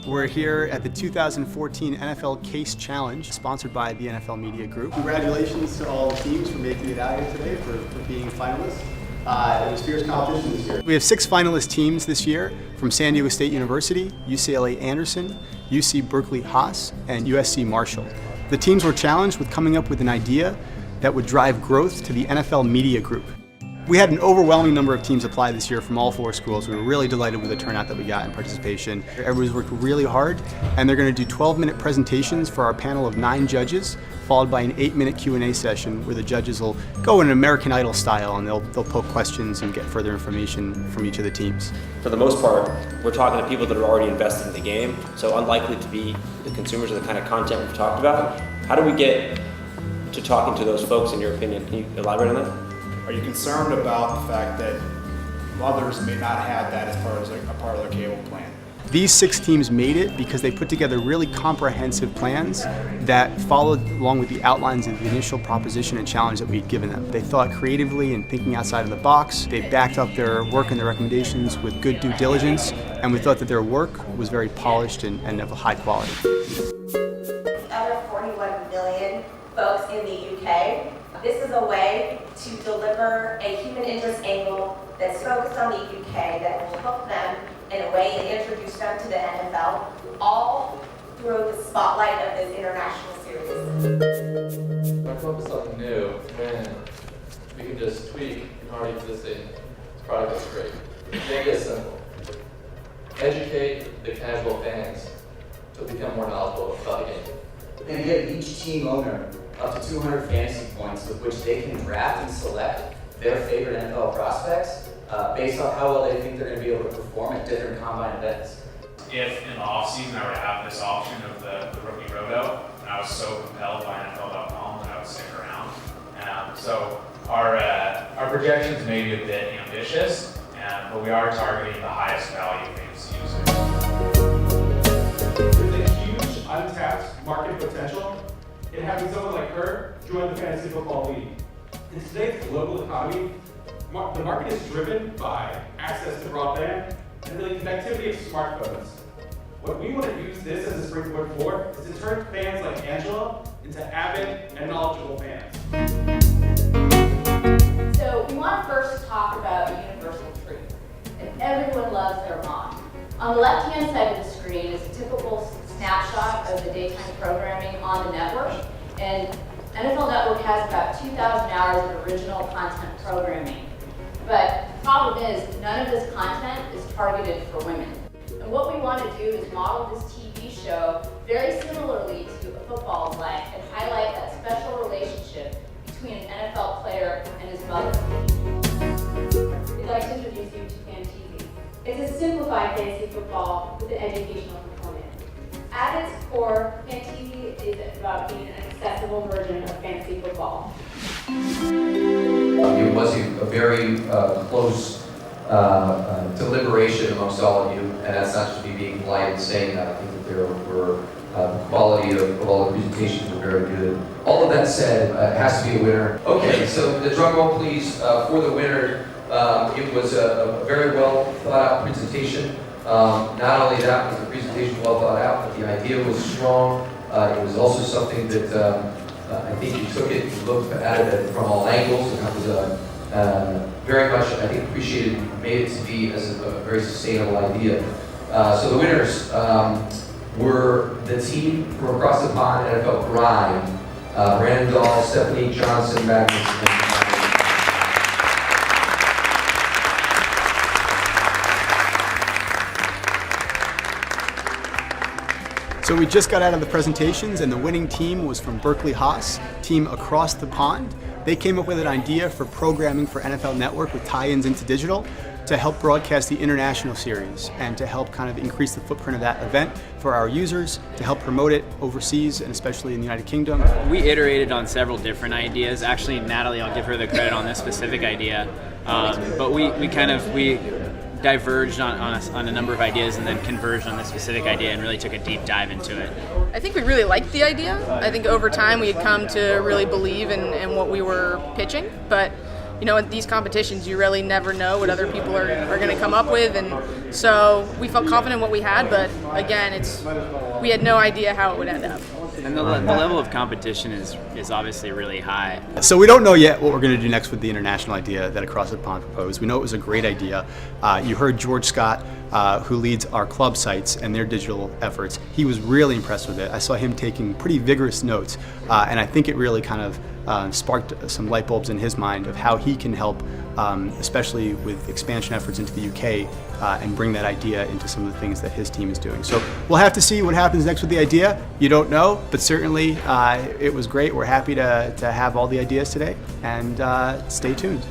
We're here at the 2014 NFL Case Challenge, sponsored by the NFL Media Group. Congratulations to all the teams for making it out here today, for being finalists. It was fierce competition this year. We have 6 finalist teams this year from San Diego State University, UCLA Anderson, UC Berkeley Haas, and USC Marshall. The teams were challenged with coming up with an idea that would drive growth to the NFL Media Group. We had an overwhelming number of teams apply this year from all 4 schools. We were really delighted with the turnout that we got in participation. Everybody's worked really hard, and they're going to do 12-minute presentations for our panel of 9 judges, followed by an 8-minute Q&A session where the judges will go in an American Idol style, and they'll poke questions and get further information from each of the teams. For the most part, we're talking to people that are already invested in the game, so unlikely to be the consumers of the kind of content we've talked about. How do we get to talking to those folks, in your opinion? Can you elaborate on that? Are you concerned about the fact that others may not have that as a part of their cable plan? These 6 teams made it because they put together really comprehensive plans that followed along with the outlines of the initial proposition and challenge that we'd given them. They thought creatively and thinking outside of the box. They backed up their work and their recommendations with good due diligence, and we thought that their work was very polished and of a high quality. The other 41 million folks in the UK, this is a way to deliver a human interest angle that's focused on the UK, that will hook them in a way and introduce them to the NFL, all through the spotlight of this international series. When I focus on the new, when we can just tweak an already existing product that's great. Make it simple. Educate the casual fans to become more knowledgeable about the game. And give each team owner up to 200 fantasy points with which they can draft and select their favorite NFL prospects based on how well they think they're going to be able to perform at different combine events. If in the offseason I were to have this option of the rookie roto, and I was so compelled by NFL.com that I would stick around. So our projections may be a bit ambitious, but we are targeting the highest value fantasy users. There's a huge untapped market potential in having someone like her join the fantasy football league. In today's global economy, the market is driven by access to broadband and really connectivity of smartphones. What we want to use this as a springboard for is to turn fans like Angela into avid and knowledgeable fans. So we want to first talk about a universal truth, and everyone loves their mom. On the left-hand side of the screen is a typical snapshot of the daytime programming on the network, and NFL Network has about 2,000 hours of original content programming. But the problem is, none of this content is targeted for women. And what we want to do is model this TV show very similarly to a football life and highlight that special relationship between an NFL player and his mother. We'd like to introduce you to FanTV. It's a simplified fantasy football with an educational component. At its core, FanTV is about being an accessible version of fantasy football. It was a very close deliberation amongst all of you, and that's not just me being polite and saying that. I think that there were the quality of all the presentations were very good. All of that said, it has to be a winner. Okay, so the drum roll please for the winner. It was a very well thought out presentation. Not only that was the presentation well thought out, but the idea was strong. It was also something that I think you took it, you looked at it from all angles, and that was very much, I think, appreciated, made it to be as a very sustainable idea. So the winners were the team from across the pond, NFL Grind, Brandon Dahl, Stephanie Johnson, Magnus, So we just got out of the presentations, and the winning team was from Berkeley Haas, team across the pond. They came up with an idea for programming for NFL Network with tie-ins into digital to help broadcast the international series and to help kind of increase the footprint of that event for our users, to help promote it overseas and especially in the United Kingdom. We iterated on several different ideas. Actually, Natalie, I'll give her the credit on this specific idea. But we diverged on a number of ideas and then converged on this specific idea and really took a deep dive into it. I think we really liked the idea. I think over time we had come to really believe in what we were pitching, but you know, in these competitions, you really never know what other people are going to come up with. And so we felt confident in what we had, but again, we had no idea how it would end up. And the level of competition is obviously really high. So we don't know yet what we're going to do next with the international idea that Across the Pond proposed. We know it was a great idea. You heard George Scott, who leads our club sites and their digital efforts. He was really impressed with it. I saw him taking pretty vigorous notes, and I think it really kind of sparked some light bulbs in his mind of how he can help, especially with expansion efforts into the UK, and bring that idea into some of the things that his team is doing. So we'll have to see what happens next with the idea. You don't know, but certainly it was great. We're happy to have all the ideas today, and stay tuned.